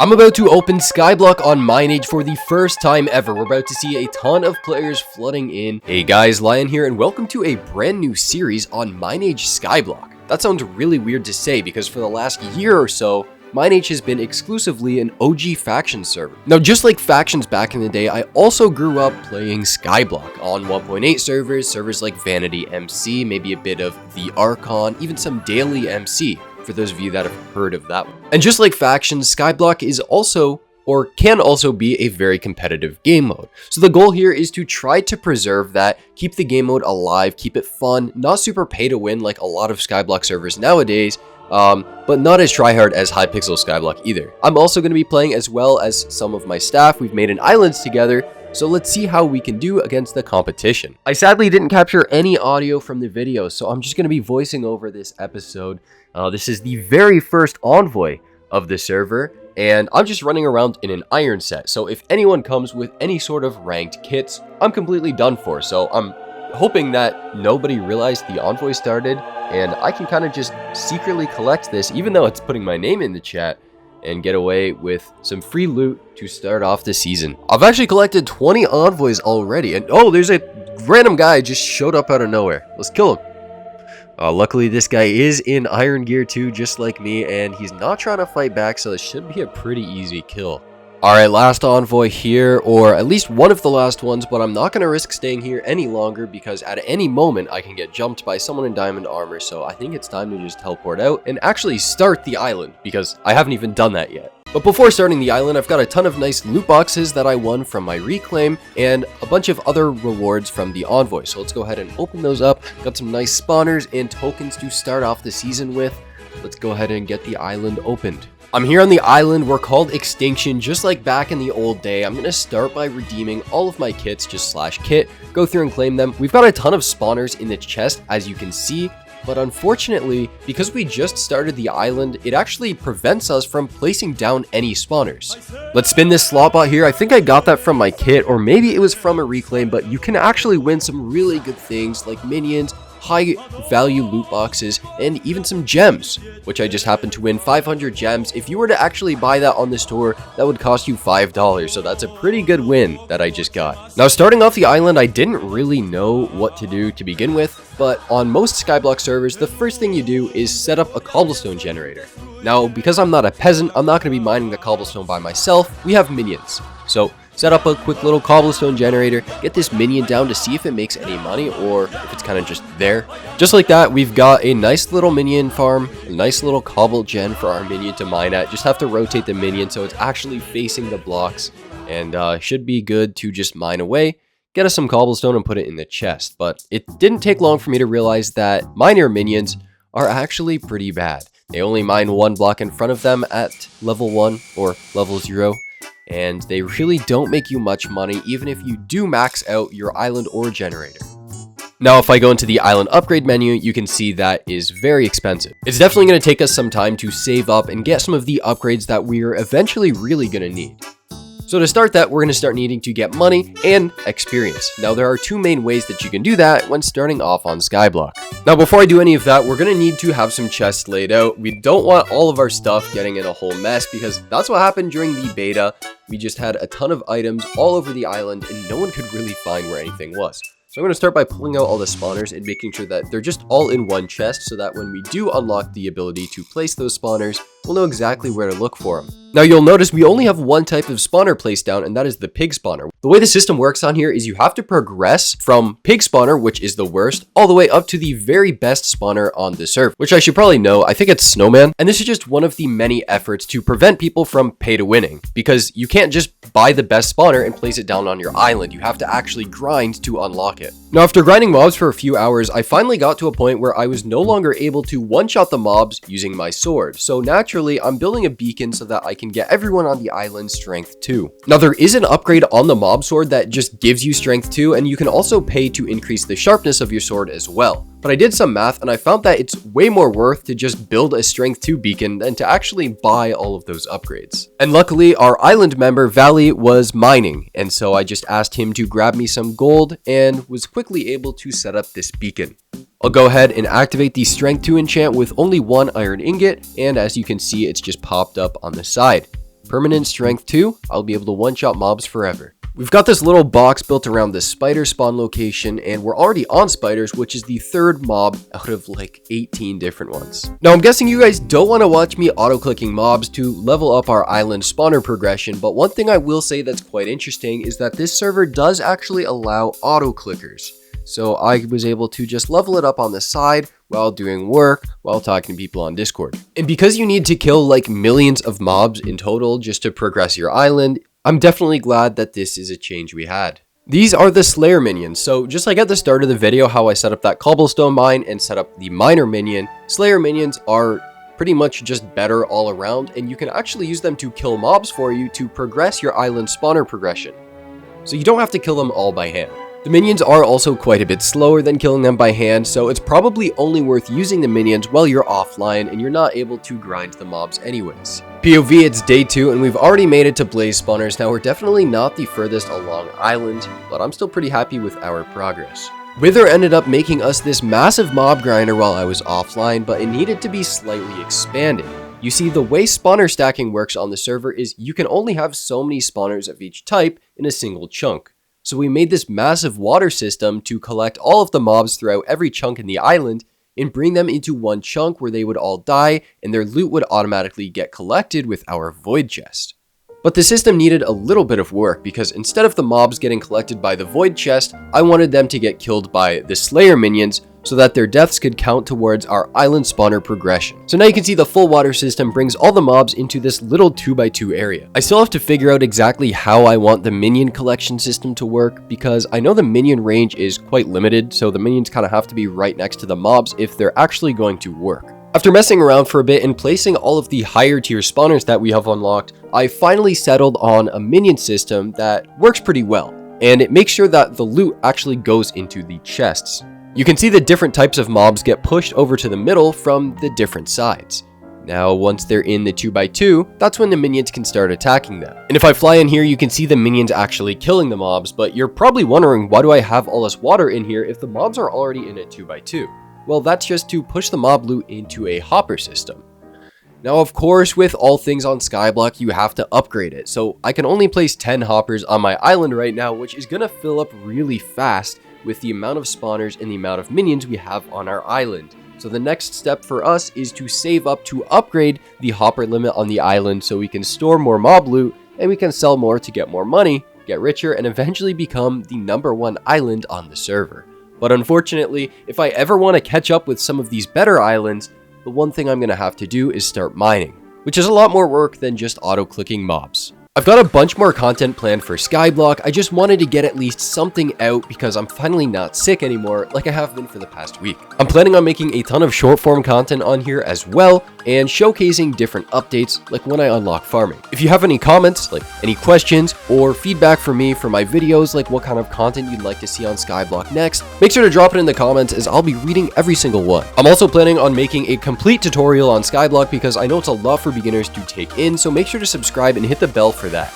I'm about to open Skyblock on Mineage for the first time ever. We're about to see a ton of players flooding in. Hey guys, Lion here, and welcome to a brand new series on Mineage Skyblock. That sounds really weird to say because for the last year or so, Mineage has been exclusively an OG faction server. Now, just like factions back in the day, I also grew up playing Skyblock on 1.8 servers like Vanity MC, maybe a bit of the Archon, even some Daily MC, for those of you that have heard of that one. And just like factions, Skyblock is also, or can also be, a very competitive game mode. So the goal here is to try to preserve that, keep the game mode alive, keep it fun, not super pay to win like a lot of Skyblock servers nowadays, but not as tryhard as Hypixel Skyblock either. I'm also going to be playing as well as some of my staff. We've made an island together, so let's see how we can do against the competition. I sadly didn't capture any audio from the video, so I'm just going to be voicing over this episode. This is the very first envoy of the server, and I'm just running around in an iron set. So if anyone comes with any sort of ranked kits, I'm completely done for. So I'm hoping that nobody realized the envoy started, and I can kind of just secretly collect this, even though it's putting my name in the chat, and get away with some free loot to start off the season. I've actually collected 20 envoys already, and oh, there's a random guy just showed up out of nowhere. Let's kill him. Luckily, this guy is in iron gear too, just like me, and he's not trying to fight back, so it should be a pretty easy kill. Alright, last envoy here, or at least one of the last ones, but I'm not going to risk staying here any longer because at any moment I can get jumped by someone in diamond armor, so I think it's time to just teleport out and actually start the island, because I haven't even done that yet. But before starting the island, I've got a ton of nice loot boxes that I won from my reclaim, and a bunch of other rewards from the envoy, so let's go ahead and open those up. Got some nice spawners and tokens to start off the season with. Let's go ahead and get the island opened. I'm here on the island. We're called Extinction, just like back in the old day. I'm going to start by redeeming all of my kits, just /kit, go through and claim them. We've got a ton of spawners in the chest, as you can see, but unfortunately, because we just started the island, it actually prevents us from placing down any spawners. Let's spin this slot bot here. I think I got that from my kit, or maybe it was from a reclaim, but you can actually win some really good things like minions, high value loot boxes, and even some gems, which I just happened to win 500 gems. If you were to actually buy that on the store, that would cost you $5, so that's a pretty good win that I just got. Now, starting off the island, I didn't really know what to do to begin with, but on most Skyblock servers, the first thing you do is set up a cobblestone generator. Now, because I'm not a peasant, I'm not going to be mining the cobblestone by myself. We have minions, so set up a quick little cobblestone generator, get this minion down to see if it makes any money or if it's kind of just there. Just like that, we've got a nice little minion farm, a nice little cobble gen for our minion to mine at. Just have to rotate the minion so it's actually facing the blocks, and should be good to just mine away, get us some cobblestone and put it in the chest. But it didn't take long for me to realize that miner minions are actually pretty bad. They only mine one block in front of them at level 1 or level 0. And they really don't make you much money, even if you do max out your island ore generator. Now, if I go into the island upgrade menu, you can see that is very expensive. It's definitely going to take us some time to save up and get some of the upgrades that we're eventually really going to need. So to start that, we're going to start needing to get money and experience. Now, there are two main ways that you can do that when starting off on Skyblock. Now, before I do any of that, we're going to need to have some chests laid out. We don't want all of our stuff getting in a whole mess because that's what happened during the beta. We just had a ton of items all over the island and no one could really find where anything was. So I'm going to start by pulling out all the spawners and making sure that they're just all in one chest so that when we do unlock the ability to place those spawners, we'll know exactly where to look for them. Now, you'll notice we only have one type of spawner placed down, and that is the pig spawner. The way the system works on here is you have to progress from pig spawner, which is the worst, all the way up to the very best spawner on the server, which I should probably know. I think it's Snowman. And this is just one of the many efforts to prevent people from pay to winning, because you can't just buy the best spawner and place it down on your island. You have to actually grind to unlock it. Now, after grinding mobs for a few hours, I finally got to a point where I was no longer able to one-shot the mobs using my sword. So naturally, I'm building a beacon so that I can get everyone on the island strength 2. Now, there is an upgrade on the mob sword that just gives you strength 2, and you can also pay to increase the sharpness of your sword as well. But I did some math and I found that it's way more worth to just build a strength 2 beacon than to actually buy all of those upgrades. And luckily, our island member Valley was mining, and so I just asked him to grab me some gold and was quickly able to set up this beacon. I'll go ahead and activate the strength 2 enchant with only one iron ingot, and as you can see, it's just popped up on the side. Permanent Strength 2, I'll be able to one-shot mobs forever. We've got this little box built around the spider spawn location, and we're already on spiders, which is the third mob out of like 18 different ones. Now, I'm guessing you guys don't want to watch me auto-clicking mobs to level up our island spawner progression, but one thing I will say that's quite interesting is that this server does actually allow auto-clickers. So I was able to just level it up on the side while doing work, while talking to people on Discord. And because you need to kill like millions of mobs in total just to progress your island, I'm definitely glad that this is a change we had. These are the Slayer minions. So just like at the start of the video, how I set up that cobblestone mine and set up the miner minion, Slayer minions are pretty much just better all around, and you can actually use them to kill mobs for you to progress your island spawner progression. So you don't have to kill them all by hand. The minions are also quite a bit slower than killing them by hand, so it's probably only worth using the minions while you're offline and you're not able to grind the mobs anyways. POV, it's day 2 and we've already made it to blaze spawners. Now we're definitely not the furthest along island, but I'm still pretty happy with our progress. Wither ended up making us this massive mob grinder while I was offline, but it needed to be slightly expanded. You see, the way spawner stacking works on the server is you can only have so many spawners of each type in a single chunk. So we made this massive water system to collect all of the mobs throughout every chunk in the island and bring them into one chunk where they would all die and their loot would automatically get collected with our void chest. But the system needed a little bit of work because instead of the mobs getting collected by the void chest, I wanted them to get killed by the Slayer minions so that their deaths could count towards our island spawner progression. So now you can see the full water system brings all the mobs into this little 2x2 area. I still have to figure out exactly how I want the minion collection system to work because I know the minion range is quite limited, so the minions kind of have to be right next to the mobs if they're actually going to work. After messing around for a bit and placing all of the higher tier spawners that we have unlocked, I finally settled on a minion system that works pretty well, and it makes sure that the loot actually goes into the chests. You can see the different types of mobs get pushed over to the middle from the different sides. Now, once they're in the 2x2, that's when the minions can start attacking them. And if I fly in here, you can see the minions actually killing the mobs, but you're probably wondering, why do I have all this water in here if the mobs are already in a 2x2? Well, that's just to push the mob loot into a hopper system. Now, of course, with all things on Skyblock, you have to upgrade it. So I can only place 10 hoppers on my island right now, which is going to fill up really fast with the amount of spawners and the amount of minions we have on our island. So the next step for us is to save up to upgrade the hopper limit on the island so we can store more mob loot and we can sell more to get more money, get richer, and eventually become the #1 island on the server. But unfortunately, if I ever want to catch up with some of these better islands, the one thing I'm going to have to do is start mining, which is a lot more work than just auto-clicking mobs. I've got a bunch more content planned for Skyblock. I just wanted to get at least something out because I'm finally not sick anymore like I have been for the past week. I'm planning on making a ton of short form content on here as well and showcasing different updates like when I unlock farming. If you have any comments, like any questions or feedback for me for my videos, like what kind of content you'd like to see on Skyblock next, make sure to drop it in the comments as I'll be reading every single one. I'm also planning on making a complete tutorial on Skyblock because I know it's a lot for beginners to take in, so make sure to subscribe and hit the bell for that.